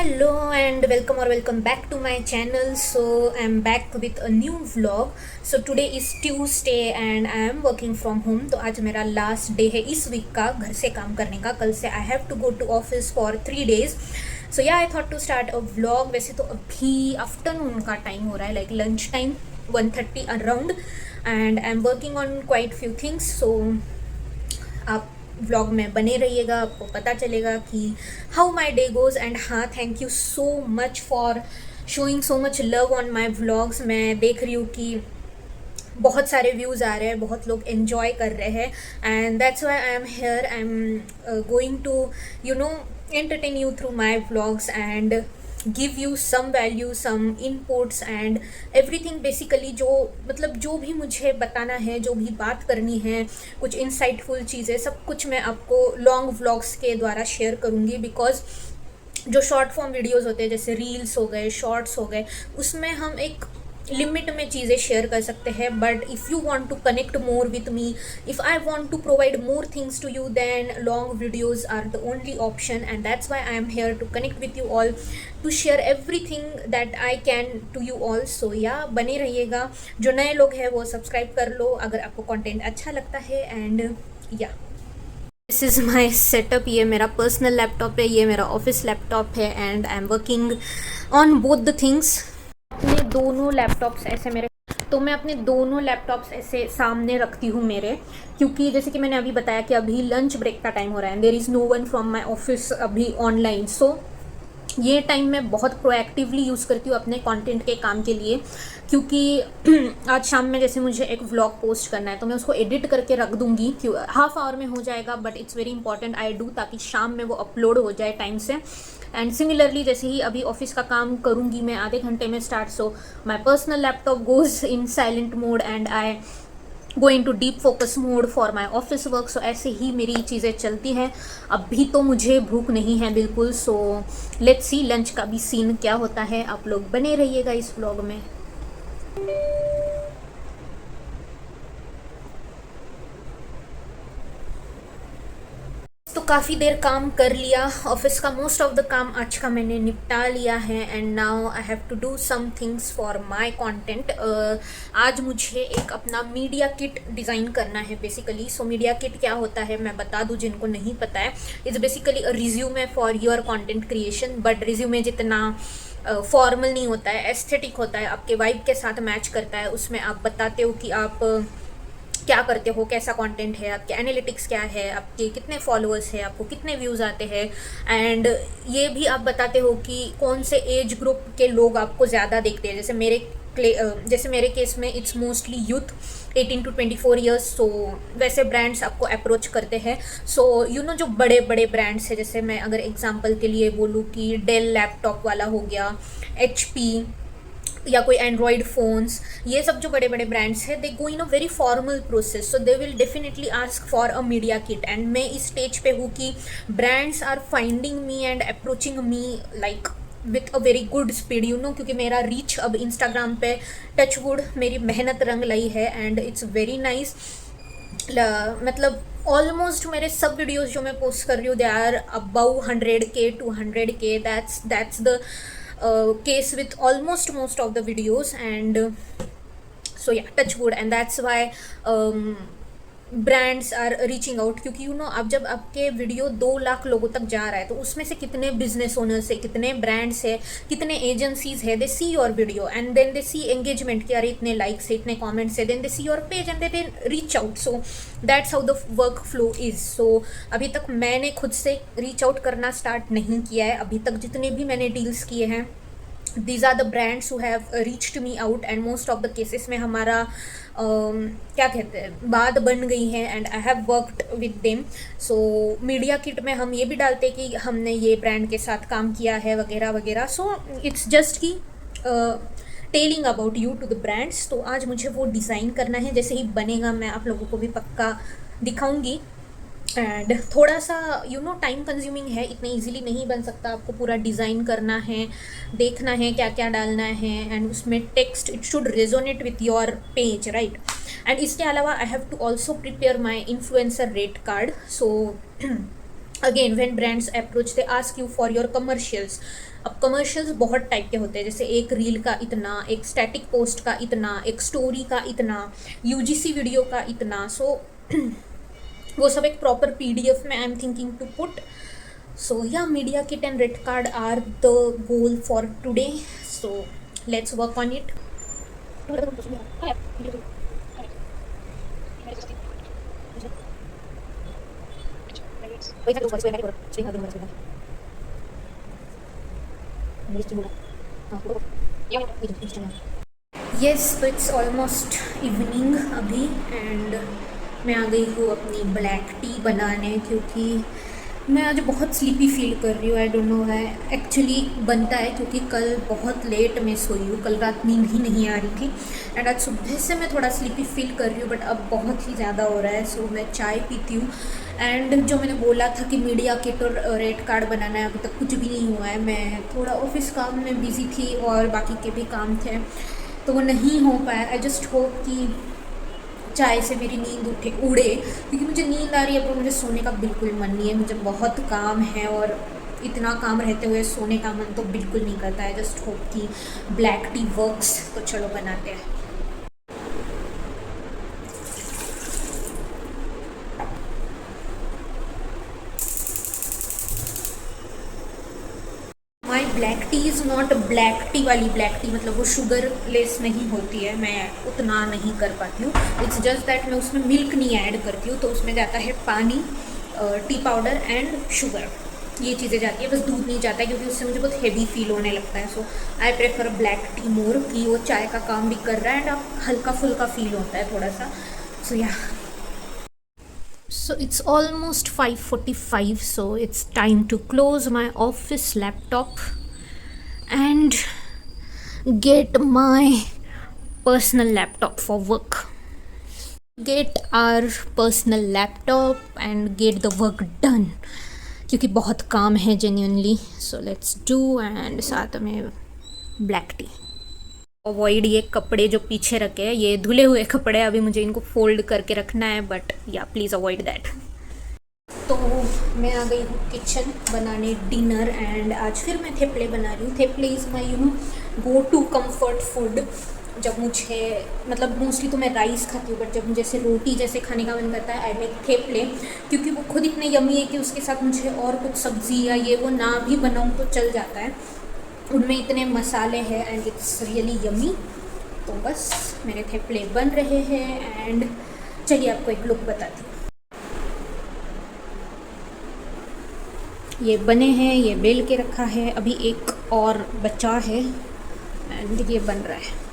Hello and welcome back to my channel. So I'm back with a new vlog. So today is Tuesday and I am working from home. तो आज मेरा last day है इस week का घर से काम करने का. कल से I have to go to office for 3 days. So yeah, I thought to start a vlog. वैसे तो अभी आफ्टरनून का टाइम हो रहा है, like lunch time, 1:30 around, and I'm working on quite few things. So आप व्लॉग में बने रहिएगा, आपको पता चलेगा कि how my day goes. And हाँ, thank you so much for showing so much love on my vlogs. मैं देख रही हूँ कि बहुत सारे व्यूज़ आ रहे हैं, बहुत लोग एन्जॉय कर रहे हैं, and that's why I am here. I am going to entertain you through my vlogs and give you some value, some inputs and everything basically. जो मतलब जो भी मुझे बताना है, जो भी बात करनी है, कुछ insightful चीज़ें, सब कुछ मैं आपको लॉन्ग व्लॉग्स के द्वारा शेयर करूँगी. बिकॉज जो शॉर्ट फॉर्म वीडियोज़ होते हैं, जैसे रील्स हो गए, शॉर्ट्स हो गए, उसमें हम एक लिमिट में चीज़ें शेयर कर सकते हैं. But if you want to connect more with me, if I want to provide more things to you, then long videos are the only option. And that's why I am here to connect with you all, to share everything that I can to you all. So yeah बने रहिएगा. जो नए लोग हैं वो subscribe कर लो अगर आपको कंटेंट अच्छा लगता है. एंड या दिस इज़ माई सेटअप. ये मेरा पर्सनल लैपटॉप है, ये मेरा ऑफिस लैपटॉप है, and I am working on both the things. अपने दोनों लैपटॉप्स ऐसे मैं अपने दोनों लैपटॉप्स ऐसे सामने रखती हूँ मेरे, क्योंकि जैसे कि मैंने अभी बताया कि अभी लंच ब्रेक का टाइम हो रहा है and there is no one from my office अभी ऑनलाइन. सो ये टाइम मैं बहुत प्रोएक्टिवली यूज़ करती हूँ अपने कंटेंट के काम के लिए, क्योंकि आज शाम में जैसे मुझे एक व्लॉग पोस्ट करना है तो मैं उसको एडिट करके रख दूँगी. हाफ आवर में हो जाएगा, but it's very important I do, ताकि शाम में वो अपलोड हो जाए टाइम से. एंड सिमिलरली जैसे ही अभी ऑफिस का काम करूँगी मैं आधे घंटे में start, so my personal laptop goes in silent mode and I go in to deep focus mode for my office work. So ऐसे ही मेरी चीज़ें चलती हैं. अभी तो मुझे भूख नहीं है बिल्कुल. सो लेट्स सी लंच का भी सीन क्या होता है. आप लोग बने रहिएगा इस व्लॉग में. तो काफ़ी देर काम कर लिया ऑफिस का, मोस्ट ऑफ द काम आज का मैंने निपटा लिया है. And now I have to do some things for my content. आज मुझे एक अपना मीडिया किट डिज़ाइन करना है बेसिकली. सो मीडिया किट क्या होता है मैं बता दूँ जिनको नहीं पता है. It's basically a resume for your content creation. But resume जितना फॉर्मल नहीं होता है, एस्थेटिक होता है, आपके वाइब के साथ मैच करता है. उसमें आप बताते हो कि आप क्या करते हो, कैसा कंटेंट है, आपके एनालिटिक्स क्या है, आपके कितने फॉलोअर्स हैं, आपको कितने व्यूज़ आते हैं. एंड ये भी आप बताते हो कि कौन से एज ग्रुप के लोग आपको ज़्यादा देखते हैं. जैसे मेरे केस में it's mostly youth 18 to 24 years. So वैसे ब्रांड्स आपको अप्रोच करते हैं. सो जो बड़े बड़े ब्रांड्स हैं, जैसे मैं अगर एग्जांपल के लिए बोलूँ कि डेल लैपटॉप वाला हो गया, HP, या कोई एंड्रॉयड फ़ोन्स, ये सब जो बड़े बड़े ब्रांड्स हैं, they go in a very formal process. So they will definitely ask for a media kit. And मैं इस स्टेज पे हूँ कि brands are finding me and approaching me like with a very good speed, क्योंकि मेरा reach अब Instagram पे touch wood मेरी मेहनत रंग लाई है एंड इट्स वेरी नाइस. मतलब ऑलमोस्ट मेरे सब वीडियोज़ जो मैं पोस्ट कर रही हूँ they are about 100K 200K. That's the case with almost most of the videos. And so yeah, touch wood. And that's why brands are reaching out, क्योंकि अब जब आपके वीडियो 2 लाख लोगों तक जा रहा है तो उसमें से कितने बिजनेस ओनर्स है, कितने ब्रांड्स है, कितने एजेंसीज है, they see your video and then they see engagement कि अरे इतने लाइक्स है, इतने कमेंट्स है, then they see your page and they reach out. So that's how the work flow is. So अभी तक मैंने खुद से रीच आउट करना स्टार्ट नहीं किया है. अभी तक जितने भी मैंने डील्स किए हैं, these are the brands who have reached me out and most of the cases में हमारा क्या कहते हैं, बात बन गई है and I have worked with them. So media kit में हम ये भी डालते हैं कि हमने ये ब्रांड के साथ काम किया है वगैरह वगैरह. सो इट्स जस्ट कि telling about you to the brands. तो आज मुझे वो डिज़ाइन करना है. जैसे ही बनेगा मैं आप लोगों को भी पक्का दिखाऊंगी. एंड थोड़ा सा टाइम कंज्यूमिंग है, इतने इजीली नहीं बन सकता. आपको पूरा डिज़ाइन करना है, देखना है क्या क्या डालना है, एंड उसमें text it should resonate with your page, right. And इसके अलावा I have to also prepare my influencer rate card. So again when brands approach they ask you for your commercials. अब कमर्शियल्स बहुत type के होते हैं, जैसे एक reel का इतना, एक स्टैटिक पोस्ट का इतना, एक स्टोरी का इतना, यूजीसी वीडियो का इतना। सो वो सब एक प्रॉपर पीडीएफ में I am thinking to put. So yeah media kit and red card are the goal for today, so let's work on it. Yes, तो इट्स ऑलमोस्ट इवनिंग अभी एंड मैं आ गई हूँ अपनी ब्लैक टी बनाने, क्योंकि मैं आज बहुत स्लीपी फील कर रही हूँ। आई डोंट नो है, एक्चुअली बनता है क्योंकि कल बहुत लेट में सोई हूँ, कल रात नींद ही नहीं आ रही थी एंड आज सुबह से मैं थोड़ा स्लीपी फील कर रही हूँ, बट अब बहुत ही ज़्यादा हो रहा है। सो मैं चाय पीती हूँ एंड जो मैंने बोला था कि मीडिया किट और रेड कार्ड बनाना है, अभी तक कुछ भी नहीं हुआ है। मैं थोड़ा ऑफिस काम में बिजी थी और बाकी के भी काम थे तो वो नहीं हो पाया। आई जस्ट होप कि चाय से मेरी नींद उड़े, क्योंकि मुझे नींद आ रही है पर मुझे सोने का बिल्कुल मन नहीं है। मुझे बहुत काम है और इतना काम रहते हुए सोने का मन तो बिल्कुल नहीं करता है। जस्ट होप कि ब्लैक टी वर्क्स, तो चलो बनाते हैं। My black T is not black T वाली ब्लैक टी, मतलब वो शुगर लेस नहीं होती है, मैं उतना नहीं कर पाती हूँ। इट्स जस्ट दैट मैं उसमें मिल्क नहीं ऐड करती हूँ, तो उसमें जाता है पानी, टी पाउडर एंड शुगर, ये चीज़ें जाती है, बस दूध नहीं जाता है क्योंकि उससे मुझे बहुत हेवी फील होने लगता है। सो आई प्रेफर ब्लैक टी मोर, कि वो चाय का काम भी कर रहा है एंड आप हल्का फुल्का फील होता है थोड़ा सा। सो या, so it's almost 5:45, so it's time to close my office laptop and get my personal laptop for work. Get our personal laptop and get the work done, क्योंकि बहुत काम है genuinely. So let's do, and साथ में black tea. Avoid ये कपड़े जो पीछे रखे हैं, ये धुले हुए कपड़े, अभी मुझे इनको फोल्ड करके रखना है, बट या प्लीज़ अवॉइड दैट। तो मैं आ गई हूँ किचन बनाने डिनर एंड आज फिर मैं थेपले बना रही हूँ। थेपले is my go to comfort food. जब मुझे, मतलब मोस्टली तो मैं राइस खाती हूँ, बट जब मुझे ऐसे रोटी जैसे खाने का मन करता है आई मेक थेपले, क्योंकि वो खुद इतने यमी है कि उसके साथ मुझे और कुछ सब्ज़ी या ये वो ना भी बनाऊँ तो चल जाता है। उनमें इतने मसाले हैं एंड इट्स रियली यमी। तो बस मेरे थेपले बन रहे हैं एंड चलिए आपको एक लुक बताती हूँ। ये बने हैं, ये बेल के रखा है, अभी एक और बचा है एंड ये बन रहा है।